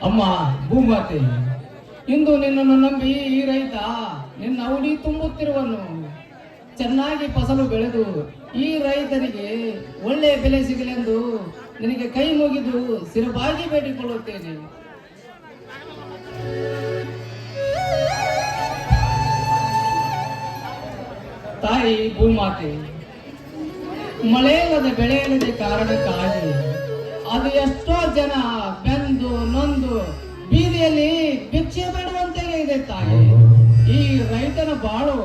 ಅಮ್ಮ ಭೂಮಾತೆ, ಇಂದು ನಿನ್ನನ್ನು ನಂಬಿ ಈ ರೈತ ನಿನ್ನ ಉಡಿ ತುಂಬುತ್ತಿರುವನು. ಚೆನ್ನಾಗಿ ಫಸಲು ಬೆಳೆದು ಈ ರೈತನಿಗೆ ಒಳ್ಳೆಯ ಬೆಲೆ ಸಿಗಲೆಂದು ನಿನಗೆ ಕೈ ಮುಗಿದು ಸಿರಬಾಗಿ ಬೇಡಿಕೊಳ್ಳುತ್ತೇನೆ. ತಾಯಿ ಭೂಮಾತೆ, ಮಳೆಯಿಲ್ಲದೆ ಬೆಳೆಯಿಲ್ಲದೆ ಕಾರಣಕ್ಕಾಗಿ ಅದು ಎಷ್ಟೋ ಜನ ಬೆಂದು ನೊಂದು ಬೀದಿಯಲ್ಲಿ ಭಿಕ್ಷೆ ಬೇಡುವಂತೆ ಇದೆ ತಾಯಿ. ಈ ರೈತನ ಬಾಳು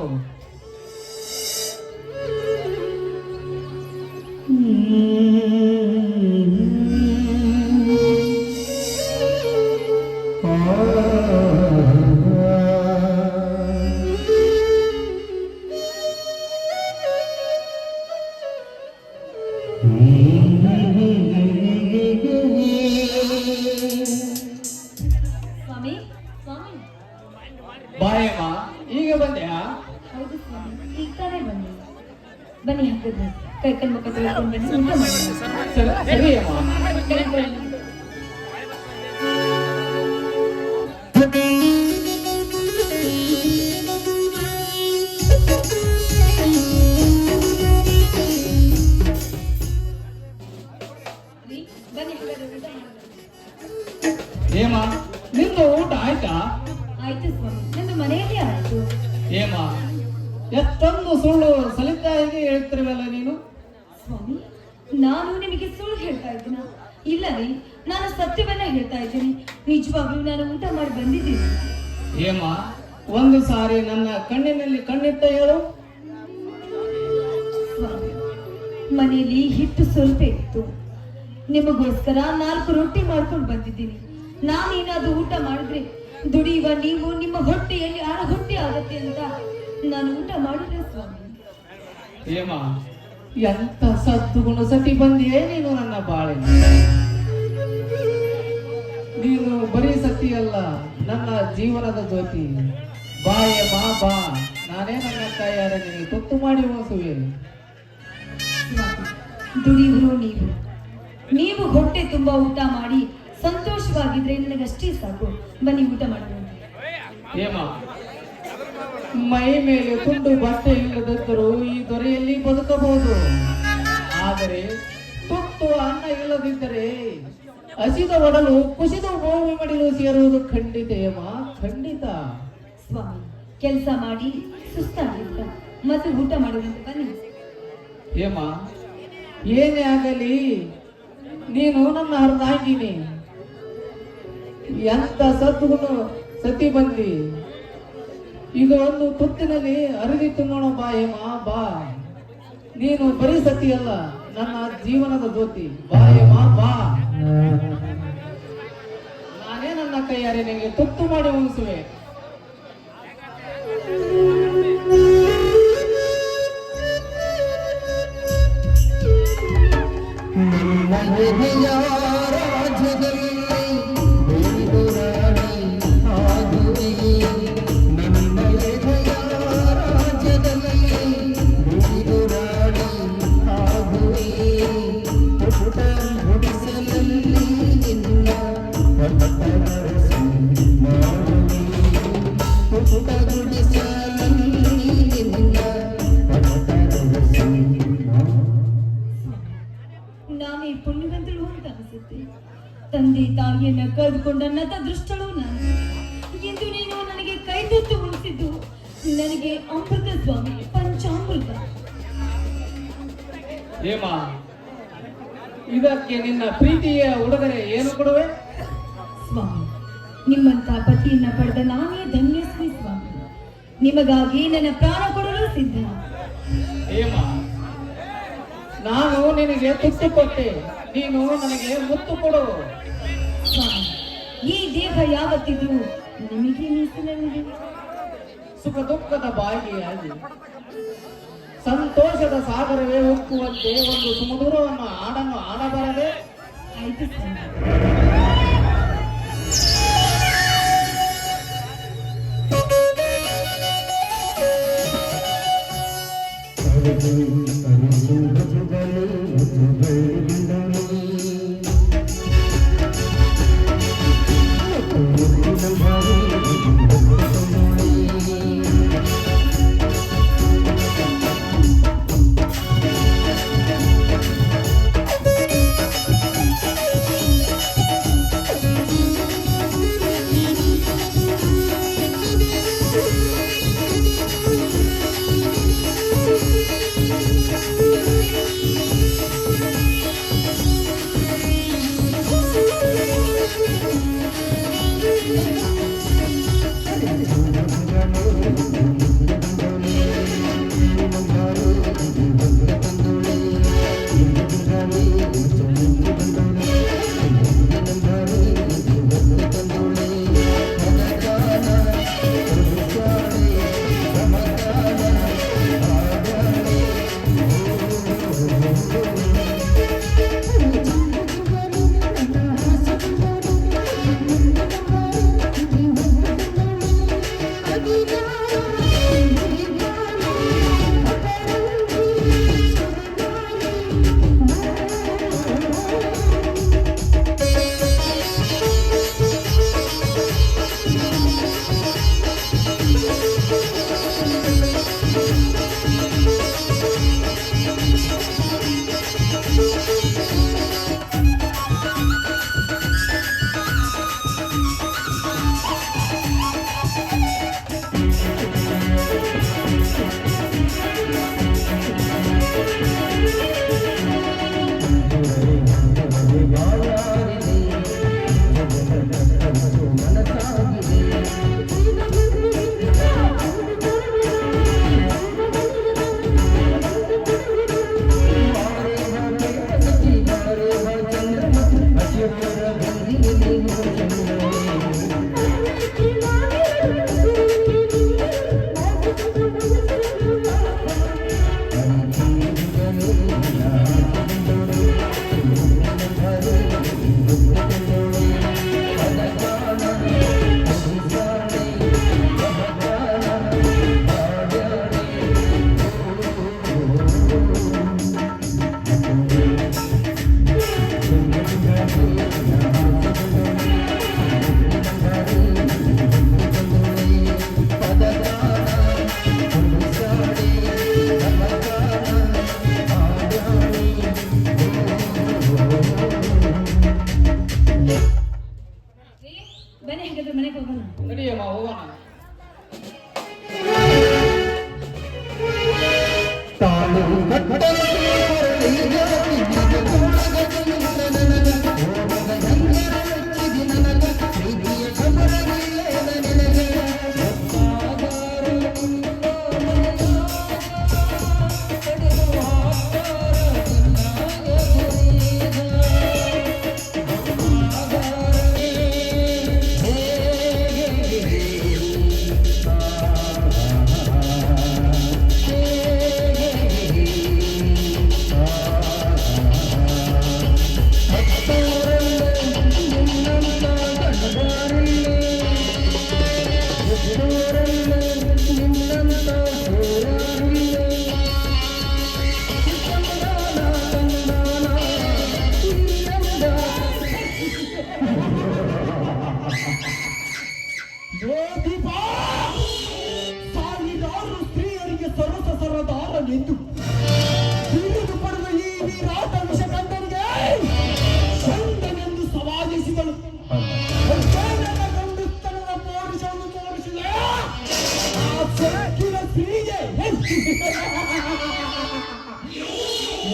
ಬಾಯಮ್ಮ, ಈಗ ಬಂದ್ಯಾ? ಹೌದು ಸ್ವಾಮಿ, ಈಗ ತಾನೇ ಬನ್ನಿ. ಬನ್ನಿ, ಹಾಕಿದ್ರೆ ಕೈ ಕೈ ಮುಖ ತೊಳ್ಕೊಂಡು ಬನ್ನಿ, ಊಟ ಮಾಡಿ. ಸರಿ ಅಮ್ಮ. ಏಮ, ನಿಂದು ಊಟ ಆಯ್ತಾ? ಆಯ್ತು ಸ್ವಾಮಿ, ನಂದು ಮನೆಯಲ್ಲಿ ಆಯ್ತು. ಏಮ, ಎಷ್ಟೊಂದು ಸುಳ್ಳು ಸಲಿತಾ ಹೇಗೆ ಹೇಳ್ತಿರುವಲ್ಲ ನೀನು? ಸ್ವಾಮಿ, ನಾನು ನಿಮಗೆ ಸುಳ್ಳು ಹೇಳ್ತಾ ಇದ್ದೀನ? ಇಲ್ಲ ರೀ, ನಾನು ಸತ್ಯವನ್ನ ಹೇಳ್ತಾ ಇದ್ದೀನಿ. ನಿಜವಾಗ್ಲೂ ನಾನು ಊಟ ಮಾಡಿ ಬಂದಿದ್ದೀನಿ. ಏಮ, ಒಂದು ಸಾರಿ ನನ್ನ ಕಣ್ಣಿನಲ್ಲಿ ಕಣ್ಣಿಟ್ಟ ಹೇಳು. ಸ್ವಾಮಿ, ಮನೆಯಲ್ಲಿ ಹಿಟ್ಟು ಸ್ವಲ್ಪ ಇತ್ತು. ನಿಮಗೋಸ್ಕರ 4 ರೊಟ್ಟಿ ಮಾಡ್ಕೊಂಡು ಬಂದಿದ್ದೀನಿ. ನಾನೇನಾದ್ರೂ ಊಟ ಮಾಡಿದ್ರೆ ದುಡಿಯುವ ನೀವು ನಿಮ್ಮ ಹೊಟ್ಟೆಯಲ್ಲಿ ಹೊಟ್ಟೆ ಆಗತ್ತೆ ಅಂತ ನಾನು ಊಟ ಮಾಡಿಲ್ಲ ಸ್ವಾಮಿ. ಏಮ, ಎಂತ ಸದ್ಗುಣ ಸತಿ ಬಂದಿಯೇ ನೀನು ನನ್ನ ಬಾಳೆ. ನೀನು ಬರೀ ಸತಿ ಅಲ್ಲ, ನನ್ನ ಜೀವನದ ಜ್ಯೋತಿ. ಬಾಯಮ್ಮ ಬಾ, ನಾನೇ ನನ್ನ ಕೈಯಾರ ನಿನಗೆ ತುತ್ತು ಮಾಡಿ ಮೋಸುವೆ. ದುಡಿಯುವರು ನೀವು ಹೊಟ್ಟೆ ತುಂಬಾ ಊಟ ಮಾಡಿ ಸಂತೋಷವಾಗಿದ್ರೆ ನನಗಷ್ಟೇ ಸಾಕು. ಬನ್ನಿ, ಊಟ ಮಾಡೋಣ. ಏಮ, ಮೈ ಮೇಲೆ ತುಂಡು ಬಟ್ಟೆ ಇಲ್ಲದಿದ್ದರೂ ಈ ದೊರೆಯಲ್ಲಿ ಬದುಕಬಹುದು. ಆದರೆ ತುತ್ತು ಅನ್ನ ಇಲ್ಲದಿದ್ದರೆ ಹಸಿದ ಒಡಲು ಕುಸಿದ ಗೋವಿ ಮಡಿಲು ಸೇರುವುದು ಖಂಡಿತ. ಏಮ, ಖಂಡಿತ. ಸ್ವಾಮಿ, ಕೆಲಸ ಮಾಡಿ ಸುಸ್ತಾಗಿರ್ತ ಮತ್ತು ಊಟ ಮಾಡುವಂತ ಬನ್ನಿ. ಏಮ, ಏನೇ ಆಗಲಿ ನೀನು ನನ್ನ ಹರಿದಾಗಿನಿ. ಎಂತ ಸದ್ಗುಣ ಸತಿ ಬಂದಿ. ಇದು ಒಂದು ತುತ್ತಿನಲ್ಲಿ ಅರಿದಿ ತುಂಬೋಣ. ಬಾ ಹೇಮ ಬಾ, ನೀನು ಬರೀ ಸತಿ ಅಲ್ಲ, ನನ್ನ ಜೀವನದ ಜ್ಯೋತಿ. ಬಾ ಹೇಮ ಬಾ, ನಾನೇ ನನ್ನ ಕೈಯಾರೆ ನಿನಗೆ ತುತ್ತು ಮಾಡಿ ಉಣಿಸುವೆ. ನಾನೇ ಪುಣ್ಯವಂತಳು ಅಂತ ಅನಿಸುತ್ತೆ. ತಂದೆ ತಾಯಿಯನ್ನ ಕಳೆದುಕೊಂಡ ನತ ದೃಷ್ಟಳು ನಾನು. ಎಂದು ನೀನು ನನಗೆ ಕೈ ತುತ್ತು ಉಳಿಸಿದ್ದು ನನಗೆ ಅಮೃತ ಸ್ವಾಮಿ, ಪಂಚಾಮೃತ. ಹೇಮ, ಇದಕ್ಕೆ ನಿನ್ನ ಪ್ರೀತಿಯ ಉಡುಗೊರೆ ಏನು ಕೊಡುವೆ? ಸ್ವಾಮಿ, ನಿಮ್ಮಂತ ಪತಿಯನ್ನ ಪಡೆದ ನಾನೇ ಧನ್ಯಶ್ರೀ ಸ್ವಾಮಿ. ನಿಮಗಾಗಿ ನನ್ನ ಪ್ರಾಣ ಕೊಡಲು ಸಿದ್ಧ. ಹೇಮ, ನಾನು ನಿನಗೆ ತುತ್ತು ಕೊಟ್ಟೆ, ನೀನು ನನಗೆ ಮುತ್ತು ಕೊಡು. ಸ್ವಾಮಿ, ಈ ದೇಹ ಯಾವತ್ತಿದ್ರೂ ನಿಮಗೆ ಮೀಸಲಿದೆ. ಸುಖ ದುಃಖದ ಬಾಯಿಯಾಗಿ ಸಂತೋಷದ ಸಾಗರವೇ ಉಕ್ಕುವಂತೆ ಒಂದು ಸುಮಧುರವನ್ನು ಹಾಡನ್ನು ಆಡಬಾರದೆ? ಆಯ್ತು ಸ್ವಾಮಿ.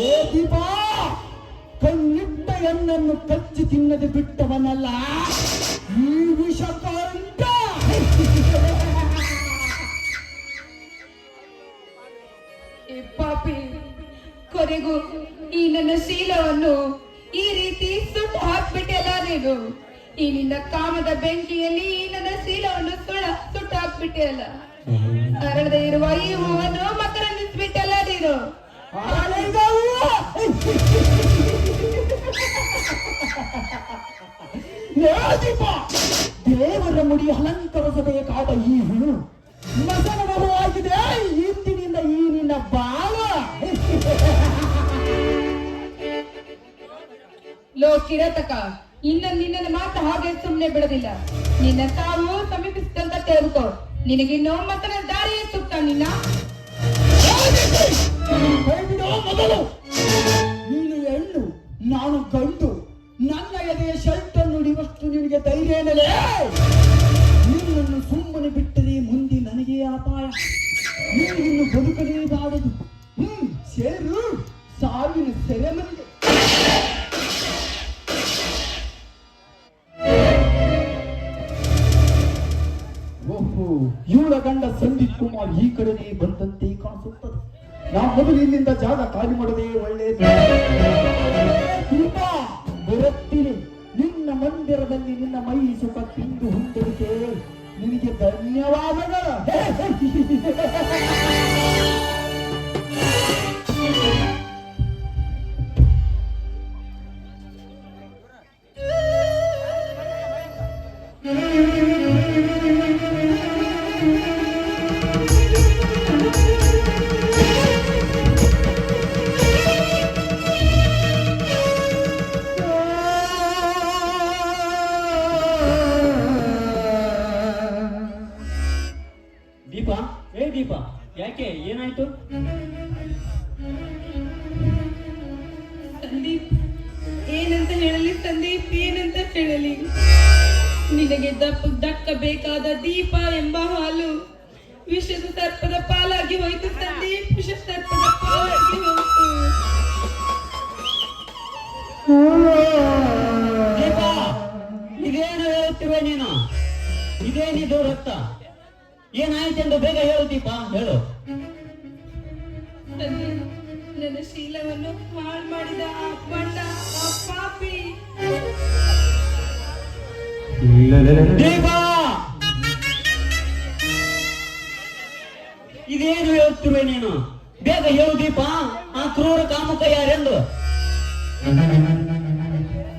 ಏ ದೀಪ, ಕಣ್ಣಿಟ್ಟ ಎಣ್ಣನ್ನು ಕಚ್ಚಿ ತಿನ್ನದೆ ಬಿಟ್ಟವನಲ್ಲ ಈ ವಿಷಕಾಂತ. ಏ ಪಾಪಿ, ಕೊನೆಗೂ ಈ ನನ್ನ ಶೀಲವನ್ನು ಈ ರೀತಿ ಸುಟ್ಟು ಹಾಕ್ಬಿಟ್ಟೆಲ್ಲ ನೀನು. ಈ ನಿನ್ನ ಕಾಮದ ಬೆಂಕಿಯಲ್ಲಿ ಈ ನನ್ನ ಶೀಲವನ್ನು ಸುಟ್ಟು ಹಾಕ್ಬಿಟ್ಟೆಯಲ್ಲ. ಅರಳದೆ ಇರುವ ಈ ಹೂವನ್ನು ಮಕರಂದಿಸ್ಬಿಟ್ಟೆಲ್ಲ ನೀನು. ದೇವರ ಮುಡಿ ಅಲಂಕರಿಸಬೇಕಾದ ಈ ಹೂ ಮಸನವಾಗಿದೆ ಇಂದಿನಿಂದ ಈ ನಿನ್ನ ಬಾಳ. ಲೋ ಕಿರತಕ, ನಿನ್ನ ಮಾತು ಹಾಗೆ ಸುಮ್ಮನೆ ಬಿಡೋದಿಲ್ಲ. ನಿನ್ನ ಸಾವು ಸಮೀಪಿಸಿದಂತ ತೆಗೆದುಕೋ. ನಿನಗಿನ್ನೂ ಮತ್ತನ ದಾರಿಯೇ ಸೂಕ್ತ. ನಿನ್ನ ಮೊದಲು ನೀನು ಹೆಣ್ಣು, ನಾನು ಗಂಡು. ನನ್ನ ಎದೆಯ ಶರ್ಟನ್ನು ಹಿಡಿಯುವಷ್ಟು ನಿನಗೆ ಧೈರ್ಯ ಏನೆಲೆ? ನಿನ್ನನ್ನು ಸುಮ್ಮನೆ ಬಿಟ್ಟರೆ ಮುಂದೆ ನನಗೆ ಅಪಾಯ. ನೀನು ಬದುಕಲೇಬಾರದು. ಸೇರು ಸಾವಿನ ಸೆರೆಮನೆಗೆ. ಓಹೋ, ಇವಳ ಗಂಡ ಸಂದೀಪ್ ಕುಮಾರ್ ಈ ಕಡೆನೇ ಬಂದಂತೆ ಕಾಣಿಸುತ್ತದೆ. ನಾವು ಮೊದಲು ಇಲ್ಲಿಂದ ಜಾಗ ಖಾಲಿ ಮಾಡದೆ ಒಳ್ಳೆಯದು. ಬರುತ್ತೀನಿ. ನಿನ್ನ ಮಂದಿರದಲ್ಲಿ ನಿನ್ನ ಮೈ ಸುಖ ತಿಂದು ಹೊಂದಿರುತ್ತೆ. ನಿನಗೆ ಧನ್ಯವಾದಗಳು. ದೀಪ, ಏ ದೀಪ, ಯಾಕೆ ಏನಾಯ್ತು? ಸಂದೀಪ್, ಏನಂತ ಹೇಳಲಿ ಸಂದೀಪ್, ಏನಂತ ಹೇಳಲಿ? ನಿನಗೆ ದಕ್ಕಬೇಕಾದ ದೀಪ ಎಂಬ ಹಾಲು ವಿಷದ ಸರ್ಪದ ಪಾಲಾಗಿ ಹೋಯ್ತು ಸಂದೀಪ್. ವಿಷ ಸರ್ಪದ ಪಾಲಾಗಿ ಹೋಯ್ತು. ದೀಪ, ಇದೇನು ಹೇಳುತ್ತಿರುವೆ ನೀನು? ಇದೇನಿದು ರಕ್ತ? ಏನಾಯ್ತೆಂದು ಬೇಗ ಹೇಳು ದೀಪ, ಹೇಳು. ಸಂದೀಪ್, ನನ್ನ ಶೀಲವನ್ನು ಹಾಳು ಮಾಡಿದ ಆ ಬಣ್ಣ, ಆ ಪಾಪಿ. ದೀಪ, ಇದೇನು ಹೇಳುತ್ತಿರುವೆ ನೀನು? ಬೇಗ ಹೇಳು ದೀಪ, ಆ ಕ್ರೂರ ಕಾಮುಕ ಯಾರೆಂದು.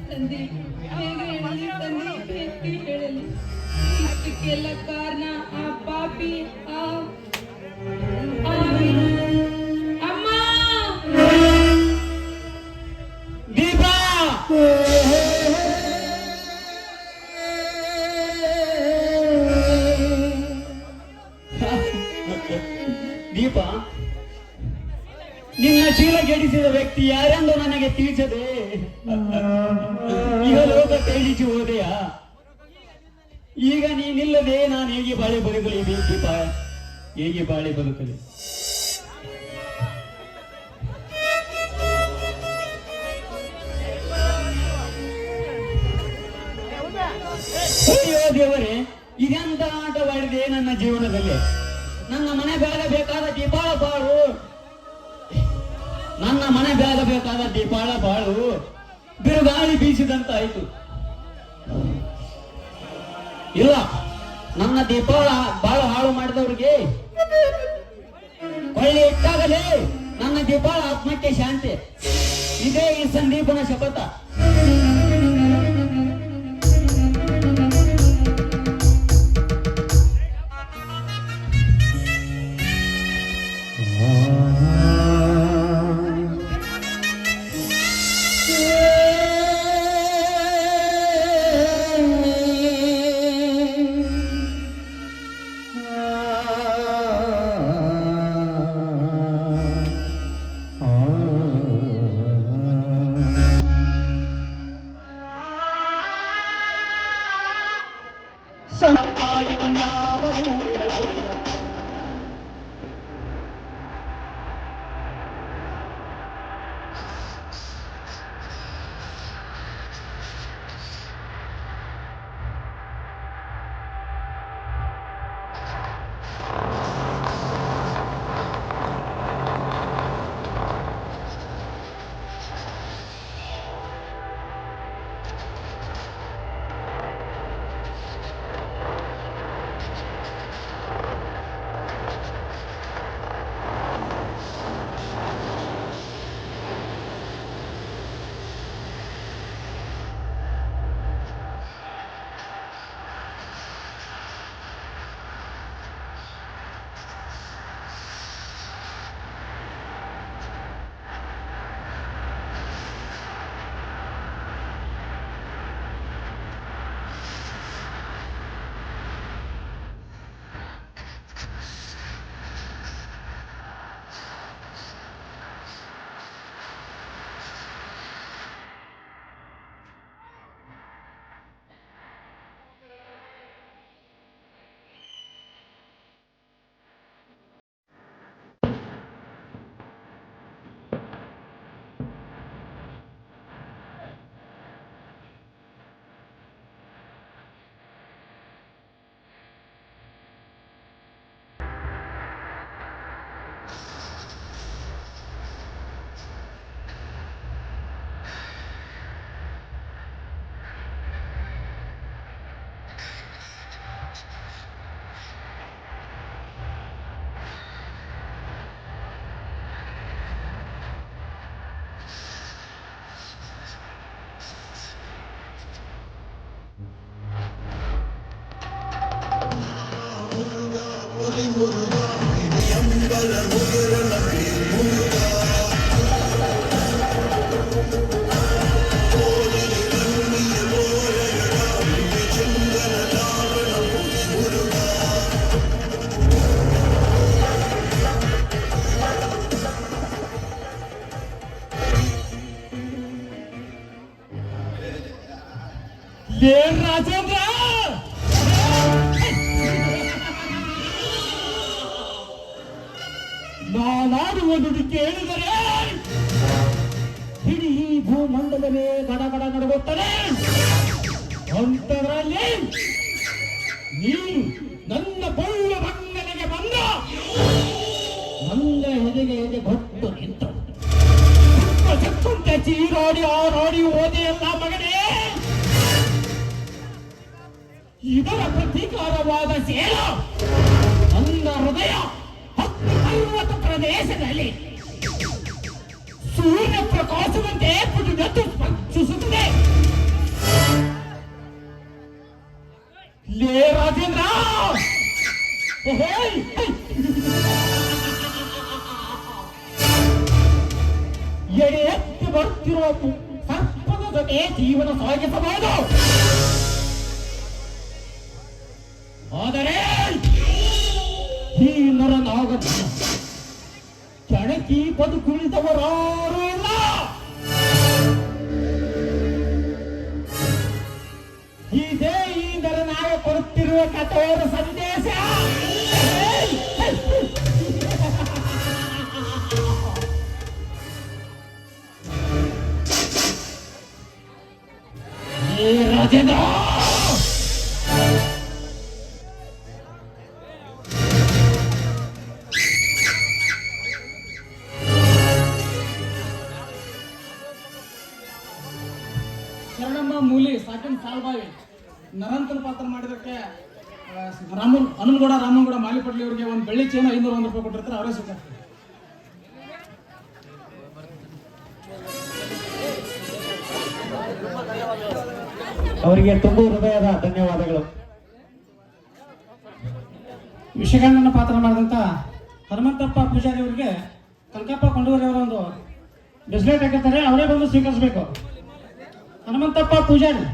ಸಂದೀಪ್, ಹೇಗೆ ಹೇಳಲಿ ಸಂದೀಪ್, ಹೇಗೆ ಹೇಳಲಿ? ಇಷ್ಟಕ್ಕೆಲ್ಲ ಕಾರಣ ಆ ಪಾಪಿ, ಅಮ್ಮ. ದೀಪ, ದೀಪ, ನಿನ್ನ ಚೀಲ ಗೆಡಿಸಿದ ವ್ಯಕ್ತಿ ಯಾರೆಂದು ನನಗೆ ತಿಳಿಸದೆ ಈಗ ಲೋಕ ತೇಜಿಸಿ ಹೋದೆಯಾ? ಈಗ ನೀನಿಲ್ಲದೆ ನಾನು ಹೇಗೆ ಬಾಳೆ ಬದುಕಲಿ ದೀಪ, ಹೇಗೆ ಬಾಳೆ ಬದುಕಲಿ? ಅಯ್ಯೋ ದೇವರೇ, ಇದೆಂತ ಆಟವಾಡಿದೆ ನನ್ನ ಜೀವನದಲ್ಲಿ. ನನ್ನ ಮನೆ ಬೆಳಗಬೇಕಾದ ದೀಪಾಳ ಬಾಳು, ನನ್ನ ಮನೆ ಬೆಳಗಬೇಕಾದ ದೀಪಾಳ ಬಾಳು ಬಿರುಗಾಳಿ ಬೀಸಿದಂತಾಯ್ತು. ಇಲ್ಲ, ನನ್ನ ದೀಪಾಳ ಬಾಳು ಹಾಳು ಮಾಡಿದವ್ರಿಗೆ ಕೊಳ್ಳಿ ಇಟ್ಟಾಗಲೇ ನನ್ನ ದೀಪಾಳ ಆತ್ಮಕ್ಕೆ ಶಾಂತಿ. ಇದೇ ಈ ಸಂದೀಪನ ಶಪಥ. ರಾಜೇಂದ್ರ ನಾನಾಡುವುದು ಕೇಳಿದರೆ ಇಡೀ ಭೂಮಂಡಲವೇ ಗಡಗಡ ನಡುಗುತ್ತದೆ. ಅಂತರಲ್ಲಿ ನೀನು ನನ್ನ ಬಳ್ಳ ಬಂಗನೆಗೆ ಬಂದ ನನ್ನ ಎದೆಗೆ ಗೊತ್ತು ನಿಂತು ಚಕ್ಕುಂಟ ಚೀರಾಡಿ ಆರಾಡಿ ಓದೆಯಲ್ಲ ಮಗನೇ. ಇದರ ಪ್ರತೀಕಾರವಾದ ಸೇನ ನನ್ನ ಹೃದಯ 10-50 ಪ್ರದೇಶದಲ್ಲಿ ಸೂರ್ಯ ಪ್ರಕಾಶವಂತೆ ಪುಟಿದದ್ದು ಸ್ಪರ್ಶಿಸುತ್ತದೆ. ಲೇ ರಾಜೇಂದ್ರ, ಎಡೆ ಎತ್ತಿ ಬರುತ್ತಿರುವ ಸರ್ಪದ ಜೊತೆ ಜೀವನ ಸಾಗಿಸಬಹುದು. ಆದರೆ ಈ ನರನಾಗ ಕೆಣಕಿ ಬದುಕುಳಿದವರಾರೂ ಇಲ್ಲ. ಇದೇ ಈ ನರನಾಗ ಕೊಡುತ್ತಿರುವ ಕಠೋರ ಸಂದೇಶ. ರಾಜೇಂದ್ರ, ಶರಣಮ್ಮ ಮೂಲಿ ಸಾಕಿನ ಸಾಲ್ಬಾಯಿ ನರಂತನ ಪಾತ್ರ ಮಾಡಿದಕ್ಕೆ ಹನುಮಗೌಡ ಮಾಲಿಪಟ್ಲಿ ಅವರಿಗೆ ಒಂದು ಬೆಳ್ಳಿ ಚೇನ 501 ರೂಪಾಯಿ ಕೊಟ್ಟಿರ್ತಾರೆ. ಅವರೇ ಸ್ವೀಕರಿಸ್ತಾರೆ. ಅವರಿಗೆ ತುಂಬು ಹೃದಯದ ಧನ್ಯವಾದಗಳು. ವಿಷಯಗಳನ್ನ ಪಾತ್ರ ಮಾಡಿದಂತ ಹನುಮಂತಪ್ಪ ಪೂಜಾರಿ ಅವರಿಗೆ ಕನಕಪ್ಪ ಕೊಂಡೂರಿ ಅವರ ಒಂದು ಬ್ರೆಸ್ಲೆಟ್ ಹಾಕಿರ್ತಾರೆ. ಅವರೇ ಬಂದು ಸ್ವೀಕರಿಸಬೇಕು. ಹನುಮಂತಪ್ಪ ಪೂಜಾರಿ.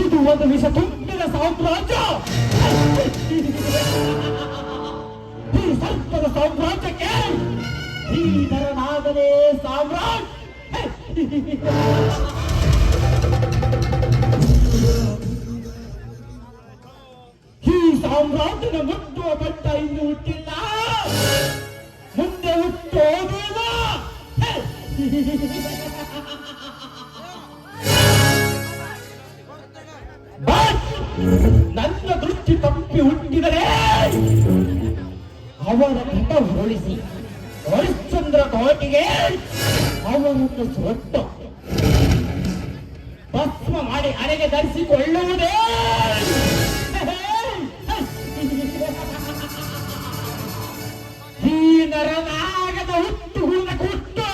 ಇದು ಒಂದು ವಿಷ ತುಂಬಿದ ಸಾಮ್ರಾಜ್ಯ. ಈ ಸರ್ಪದ ಸಾಮ್ರಾಜ್ಯಕ್ಕೆ ಈ ನರನಾಗಲೇ ಸಾಮ್ರಾಜ್ಯ. ಈ ಸಾಮ್ರಾಜ್ಯದ ಮುಟ್ಟುವ ಬೆಟ್ಟ ಇನ್ನು ಹುಟ್ಟಿಲ್ಲ, ಮುಂದೆ ಹುಟ್ಟೋದಿಲ್ಲ. ನನ್ನ ದೃಷ್ಟಿ ತಪ್ಪಿ ಹುಟ್ಟಿದರೆ ಅವರ ಘಟ ಹೋಲಿಸಿ ಹರಿಶ್ಚಂದ್ರ ಕೋಟಿಗೆ ಅವರನ್ನು ಸೊಟ್ಟು ಭಸ್ಮ ಮಾಡಿ ಅರೆಗೆ ಧರಿಸಿಕೊಳ್ಳುವುದೇ ಈ ನರನಾಗದ ಹುಟ್ಟು ಹುಟ್ಟು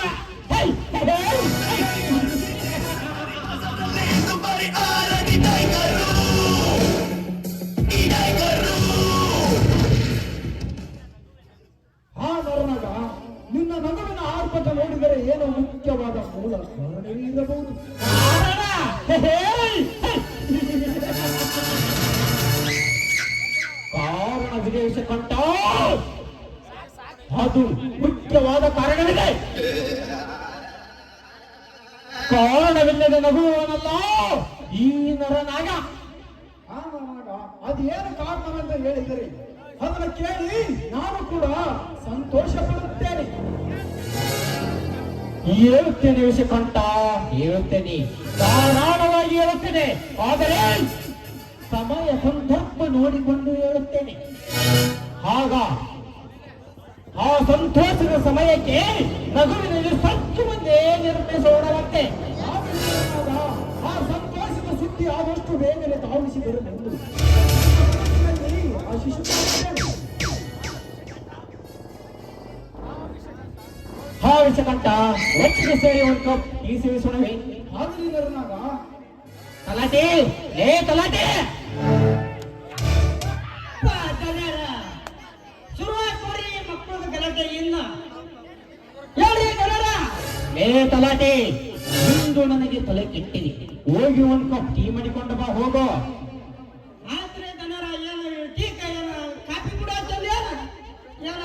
ಮೂಲ ಕಾರಣವೇ ಇರಬಹುದು. ಕಾರಣ ವಿದೇಶ ಕಂಠ, ಅದು ಮುಖ್ಯವಾದ ಕಾರಣವಿದೆ. ಕಾರಣವಿಲ್ಲದೆ ನಗುವವನಲ್ಲ ಈ ನರನಾಗ. ಅದೇನು ಕಾರಣವೆಂದು ಹೇಳಿದರೆ ಅದನ್ನು ಕೇಳಿ ನಾನು ಕೂಡ ಸಂತೋಷ ಪಡುತ್ತೇನೆ. ಹೇಳುತ್ತೇನೆ ವಿಷಕಂಠ, ಹೇಳುತ್ತೇನೆ, ಧಾರಾಳವಾಗಿ ಹೇಳುತ್ತೇನೆ. ಆದರೆ ಸಮಯ ಸಂದರ್ಭ ನೋಡಿಕೊಂಡು ಹೇಳುತ್ತೇನೆ. ಆಗ ಆ ಸಂತೋಷದ ಸಮಯಕ್ಕೆ ನಗುವಿನಲ್ಲಿ ಸಚ್ಚು ಮುಂದೆ ನಿರ್ಮಿಸೋಣವಂತೆ. ಆ ಸಂತೋಷದ ಸುದ್ದಿ ಆದಷ್ಟು ಬೇಗನೆ ಧಾವಿಸಿ ಬರಲೆಂದು ಆಶಿಸುತ್ತೇನೆ. ಹಾ ವಿಷಕಂಠ, ಒಟ್ಟಿಗೆ ಸೇರಿ ಒಂದು ಕಪ್ ಈ ಸೇವಿಸೋಣವೇ? ಆಗಲಿ ನರನಾಗ. ತಲಾಟೆ, ಲೇ ತಲಾಟೆ, ಶುರುವಾತ್ ನೋಡಿ ಮಕ್ಕಳದ ಗಲಾಟೆ ಇನ್ನ ಲೇ ತಲಾಟೆ, ಇಂದು ನನಗೆ ತಲೆ ಕೆಟ್ಟಿದೆ. ಹೋಗಿ ಒಂದು ಕಪ್ ಟೀ ಮಾಡಿಕೊಂಡು ಬಾ, ಹೋಗೋ. ಆದ್ರೆ ದನರ ಏನು ಟೀ ಏನ ಕಾಫಿ ಕೂಡ ಚಂದ ಏನ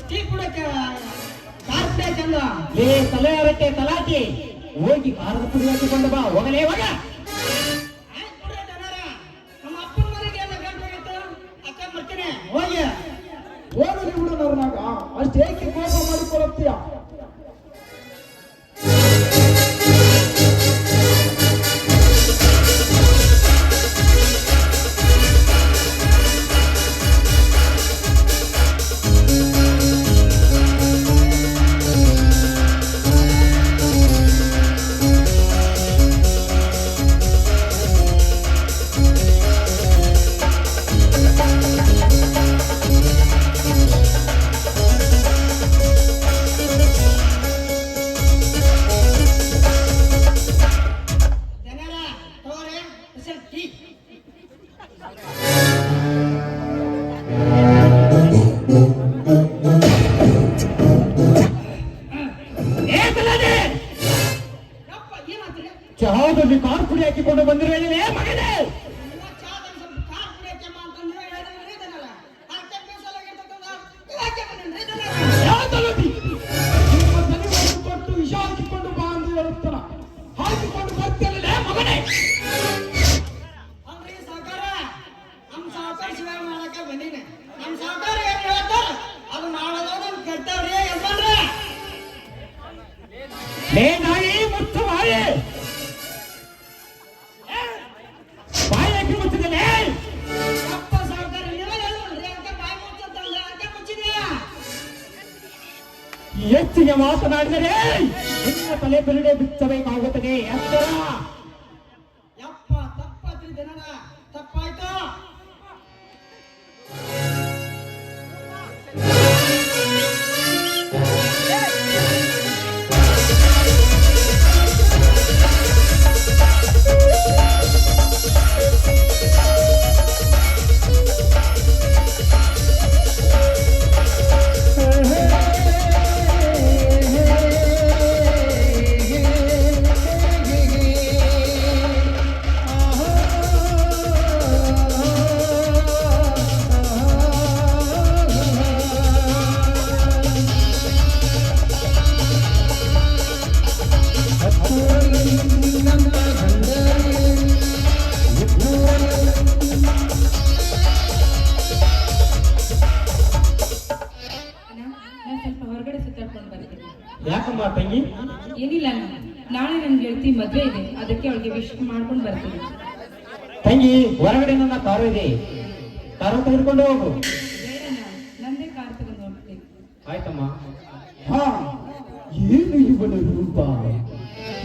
ಟೀ ಕುಡಕ್ಕೆ ಕಾಫಿ ಚಂದ. ಲೇ ತಲೆ ಅರಟೆ ತಲಾಟೆ, ಹೋಗಿ ಖಾರದ ಪುಡಿ ಹಾಕಿಕೊಂಡು ಬಾ, ಹೋಗಲೇ ಹೋಗ. ಆಯ್ತು ಬಿಡ ದನರ, ನಮ್ಮ ಅಪ್ಪನ ಮನೆಗೆ ಎಲ್ಲ ಗಂಟು ಹೋಗಿತ್ತು ಅಕ್ಕ ಬರ್ತೀನಿ ಹೋಗಿ. ಹೋಗಲಿ ಬಿಡು ನರನಾಗ, ಅಷ್ಟೇಕೆ ಕೋಪ ಮಾಡಿಕೊಳ್ಳುತ್ತೀಯ? ದನರ ತಗೋರೆ ಸ್ಪೆಷಲ್ ಟೀ. ಏ ತಲಾಟೆ, ಯಪ್ಪ ಏನಾಗ್ತಿದೆ? ಚಹಾದಲ್ಲಿ ಖಾರ ಪುಡಿ ಹಾಕಿಕೊಂಡು ಬಂದಿರಲಿಲ್ಲ ಮಗನೇ? ಚಾದ ಸ್ವಲ್ಪ ಕಾರ್ ಕುಡಿಯಕ್ಕೆ ಅಂತಂದ್ರೆ ಹೇಳಿದ್ರೆ ದನರ ಅಕ್ಕ ಬೇಸಲಾಗಿರ್ತಕ್ಕಂಥ ಯಾಕೆ ಬಂದ್ರಿ ದನರ? ಯಾವ ತಲಾಟಿ? ನಿಮ್ಮ ತಲೆ ಒಂದು ಕೊಟ್ಟು ವಿಷ ಹಾಕಿಕೊಂಡು ಬಾ ಎಂದು ಹೇಳುತ್ತಾನ. ಹಾಕಿಕೊಂಡು ಬರ್ತೇನೆ ಮಗನೇ, ಅಲ್ರಿ ಸಾವುಕಾರ, ನಮ್ಮ ಸಾವುಕಾರ ಶಿವ ಮಾಡಕ್ಕೆ ಬಂದೀನಿ. ನಮ್ಮ ಸಾವುಕಾರ ಏನ್ ಹೇಳ್ತಾರ ಅದು ಮಾಡೋದು ನಮ್ ಕರ್ತವ್ಯ ಯಜಮಾನ್ರೆ. ಲೇ ನಾಯಿ ಮುಚ್ಚ ಬಾಯಿ, ಬಾಯಿ ಹಾಕಿ ಮುಚ್ಚಿದೆ. ಯಪ್ಪ ಸಾವುಕಾರ ನೀವೇ ಹೇಳೋಣ್ರಿ, ಅದಕ್ಕೆ ಬಾಯಿ ಮುಚ್ಚಂತಂದ್ರೆ ಅದಕ್ಕೆ ಮುಚ್ಚಿದ್ಯಾ? ಹೆಚ್ಚಿಗೆ ಮಾತನಾಡಿದರೆ ನಿಮ್ಮ ತಲೆ ಬೆರಡೆ ಬಿಚ್ಚಬೇಕಾಗುತ್ತದೆ. ಎತ್ತರ. ಯಪ್ಪ ತಪ್ಪಾತ್ರಿ ದನರ, ತಪ್ಪಾಯ್ತು. ಯಾಕಮ್ಮ ತಂಗಿ? ಏನಿಲ್ಲ ಅಣ್ಣ, ನಾಳೆ ನನ್ನ ಗೆಳತಿ ಮದ್ವೆ ಇದೆ, ಅದಕ್ಕೆ ಅವಳಿಗೆ ವಿಶ್ ಮಾಡ್ಕೊಂಡು ಬರ್ತೀನಿ. ತಂಗಿ, ಹೊರಗಡೆ ನನ್ನ ಕಾರು ಇದೆ, ಕಾರು ತೆಗೆದುಕೊಂಡು ಹೋಗು. ಬೇಡಣ್ಣ, ನಂದೇ ಕಾರ್ ತಗೊಂಡು ಹೋಗ್ತೀನಿ. ಆಯ್ತಮ್ಮ. ಹಾ, ಏನು ಇವನ ರೂಪ?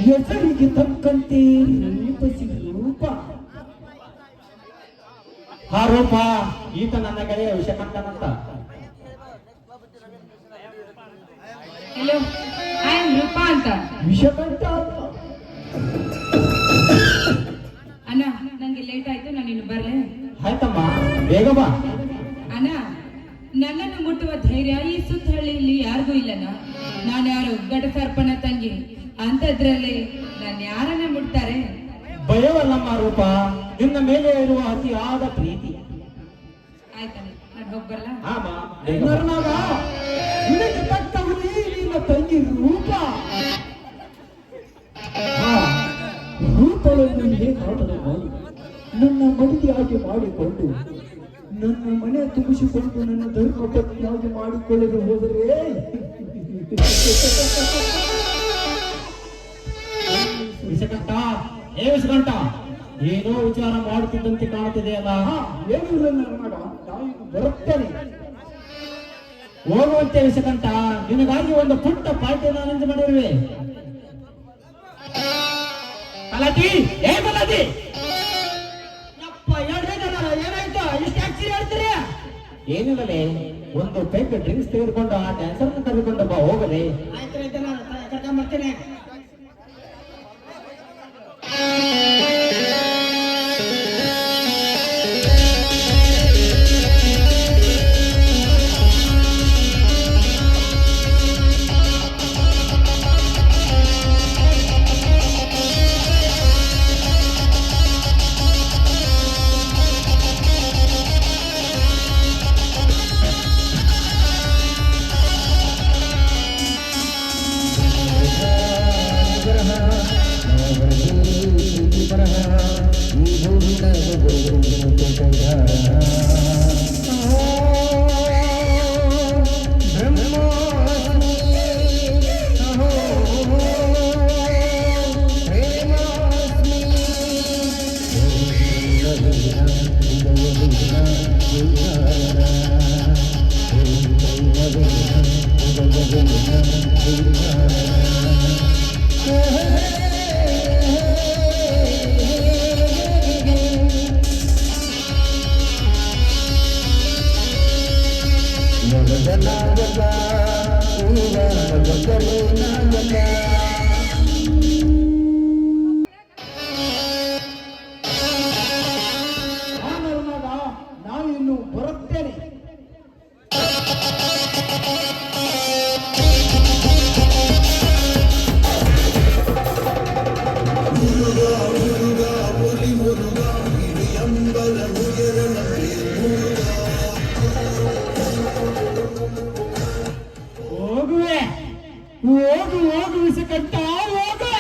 ಹೆಸರಿಗೆ ತಕ್ಕಂತೆ ರೂಪಸಿ ರೂಪ. ಆ ರೂಪ ಈತ ನನ್ನ ಗೆಳೆಯ ವಿಷಕಂಠನಂತ. ಹಲೋ, ಐ ಆಮ್ ರೂಪಾ ಅಂತ. ವಿಷಕಂಠ ಅಂತ. ಅಣ್ಣ, ನಂಗೆ ಲೇಟ್ ಆಯ್ತು, ನಾನು ಇನ್ನು ಬರ್ಲೆ. ಆಯ್ತಮ್ಮ, ಬೇಗ ಬಾ. ಅಣ್ಣ, ನನ್ನನ್ನು ಮುಟ್ಟುವ ಧೈರ್ಯ ಈ ಸುತ್ತಹಳ್ಳಿಯಲ್ಲಿ ಯಾರಿಗೂ ಇಲ್ಲಣ್ಣ. ನಾನು ಯಾರು ಗಡಸರ್ಪನ ತಂಗಿ, ರೂಪ ನಿನ್ನ ಮೇಲೆ ಇರುವ ಅತಿಯಾದ ಪ್ರೀತಿ. ಆಯ್ತಾನೆ ನಾನು ಹೋಗಿ ಬರಲ್ಲ. ಆಮ ನರನಾಗ ನಿನಗೆ ತಕ್ಕವನೇ ನಿನ್ನ ತಂಗಿ ರೂಪ. ರೂಪವನ್ನು ಹೇಗಾದರೂ ಮಾಡಿ ನನ್ನ ಮಡಿದಿಯಾಗಿ ಮಾಡಿಕೊಂಡು ನನ್ನ ಮನೆ ತುಂಬಿಸಿಕೊಂಡು ನನ್ನ ಧರ್ಮ ಪತ್ನಿಯಾಗಿ ಮಾಡಿಕೊಳ್ಳಲು ಹೋದರೆ ವಿಷಕಂಠ, ಏ ವಿಷಕಂಠ, ಏನೋ ವಿಚಾರ ಮಾಡುತ್ತಿದ್ದಂತೆ ಕಾಣುತ್ತಿದೆ ಅಲ್ಲ. ಏನಿಲ್ಲ ನರನಾಗ, ನಾನು ಬರುತ್ತೇನೆ. ಹೋಗುವಂತೆ ವಿಷಕಂಠ, ನಿನಗಾಗಿ ಒಂದು ಪುಟ್ಟ ಪಾರ್ಟಿಯನ್ನು ಅರೇಂಜ್ ಮಾಡಿರುವೆ. ಮಲಾಟಿ, ಏ ಮಲಾಟಿ, ಏನಾಯ್ತು ಇಷ್ಟು ಆಕ್ಚುಲಿ ಹೇಳ್ತೀರಿ? ಏನಿಲ್ಲಲೇ, ಒಂದು ಪೆಗ್ ಡ್ರಿಂಕ್ಸ್ ತೆಗೆದುಕೊಂಡು ಆ ಡ್ಯಾನ್ಸರ್ ಕರೆದುಕೊಂಡು ಬಾ, ಹೋಗಲೇ. ಆಯ್ತು ನಾನು ಕರ್ಕೊಂಡ್ಬರ್ತೀನಿ. ನಾನು ಇನ್ನು ಬರುತ್ತೇನೆ. ಹೋಗುವೆ, ಹೋಗು ಹೋಗು ವಿಷಕಂಠ, ಹೋಗು.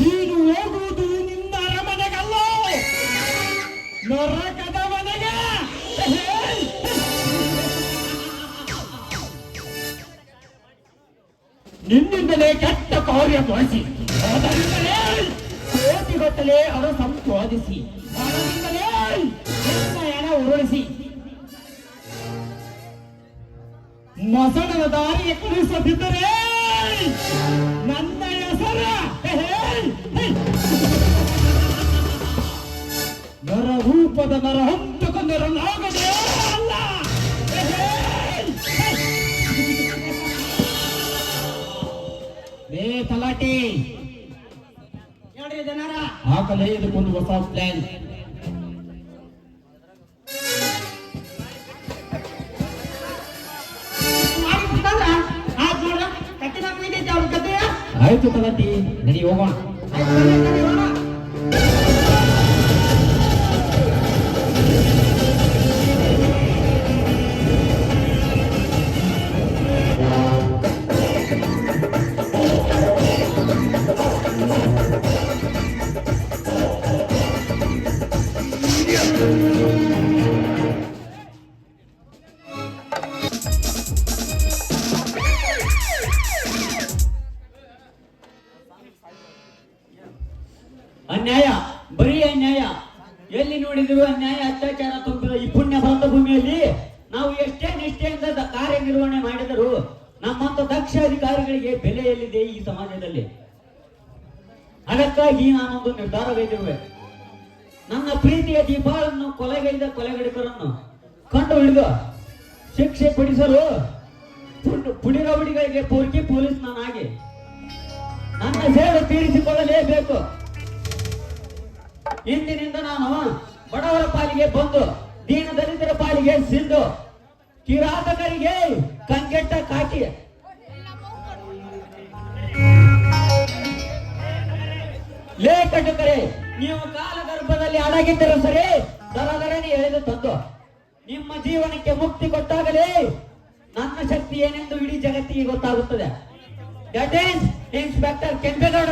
ನೀನು ಹೋಗುವುದು ನಿನ್ನ ಅರಮನೆಗಲ್ಲ, ನರಕದ ಮನೆಗೆ. ನಿನ್ನಿಂದಲೇ ಕೆಟ್ಟ ಕಾರ್ಯ ಮಾಡಿಸಿ, ಅದರಿಂದಲೇ ಕೋಟಿಗಟ್ಟಲೆ ಹಣ ಸಂಪಾದಿಸಿ, ಹಣದಿಂದಲೇ ನಿನ್ನ ಹಣ ಉರುಳಿಸಿ ಮಸಣದ ದಾರಿಗೆ ಕುಣಿಸದಿದ್ದರೆ ನನ್ನ ಹೆಸರ ನರ ರೂಪದ ನರಹಂತಕ ನರನಾಗದೇ ಅಲ್ಲ. ಲೇ ತಲಾಟಿ, ಹೇಳ್ರಿ ಜನರ, ಹಾಕಲೇ ಇದಕ್ಕೊಂದು ಹೊಸ ಪ್ಲಾನ್. ಆಯ್ತು ತಲಾಟಿ, ನಡಿ ಹೋಗೋಣ. ಅನ್ಯಾಯ, ಬರೀ ಅನ್ಯಾಯ. ಎಲ್ಲಿ ನೋಡಿದ್ರು ಅನ್ಯಾಯ, ಅತ್ಯಾಚಾರ ತುಂಬಿದ ಈ ಪುಣ್ಯ ಭರತ ಭೂಮಿಯಲ್ಲಿ ನಾವು ಎಷ್ಟೇ ನಿಷ್ಠೆಯಿಂದ ಕಾರ್ಯನಿರ್ವಹಣೆ ಮಾಡಿದರೂ ನಮ್ಮಂತ ದಕ್ಷ ಅಧಿಕಾರಿಗಳಿಗೆ ಬೆಲೆ ಎಲ್ಲಿದೆ ಈ ಸಮಾಜದಲ್ಲಿ? ಅದಕ್ಕಾಗಿ ನಾನೊಂದು ನಿರ್ಧಾರಗೈದಿರುವೆ. ನನ್ನ ಪ್ರೀತಿಯ ದೀಪಾಳನ್ನು ಕೊಲೆಗೈದ ಕೊಲೆಗಡಿಕರನ್ನು ಕಂಡು ಹಿಡಿದು ಶಿಕ್ಷೆ ಪಡಿಸಲು ಪುಡಿರವಡಿಗಳಿಗೆ ಪೂರ್ತಿ ಪೊಲೀಸ್ ನಾನಾಗಿ ನನ್ನ ಸೇವೆ ತೀರಿಸಿಕೊಳ್ಳಲೇಬೇಕು. ಇಂದಿನಿಂದ ನಾನು ಬಡವರ ಪಾಲಿಗೆ ಬಂದು ದೀನ ದಲಿತರ ಪಾಲಿಗೆ ಸಿಂಧು, ಕಿರಾತಕರಿಗೆ ಕಂಗೆಟ್ಟ ಕಾಟಿ. ಲೇಖಕರೇ, ನೀವು ಕಾಲಗರ್ಭದಲ್ಲಿ ಅಡಗಿದ್ದರೂ ಸರಿ ದರದರನೆ ಎಳೆದು ತಂದು ನಿಮ್ಮ ಜೀವನಕ್ಕೆ ಮುಕ್ತಿ ಕೊಟ್ಟಾಗಲೇ ನನ್ನ ಶಕ್ತಿ ಏನೆಂದು ಇಡೀ ಜಗತ್ತಿಗೆ ಗೊತ್ತಾಗುತ್ತದೆ. That is inspector Kempegowda.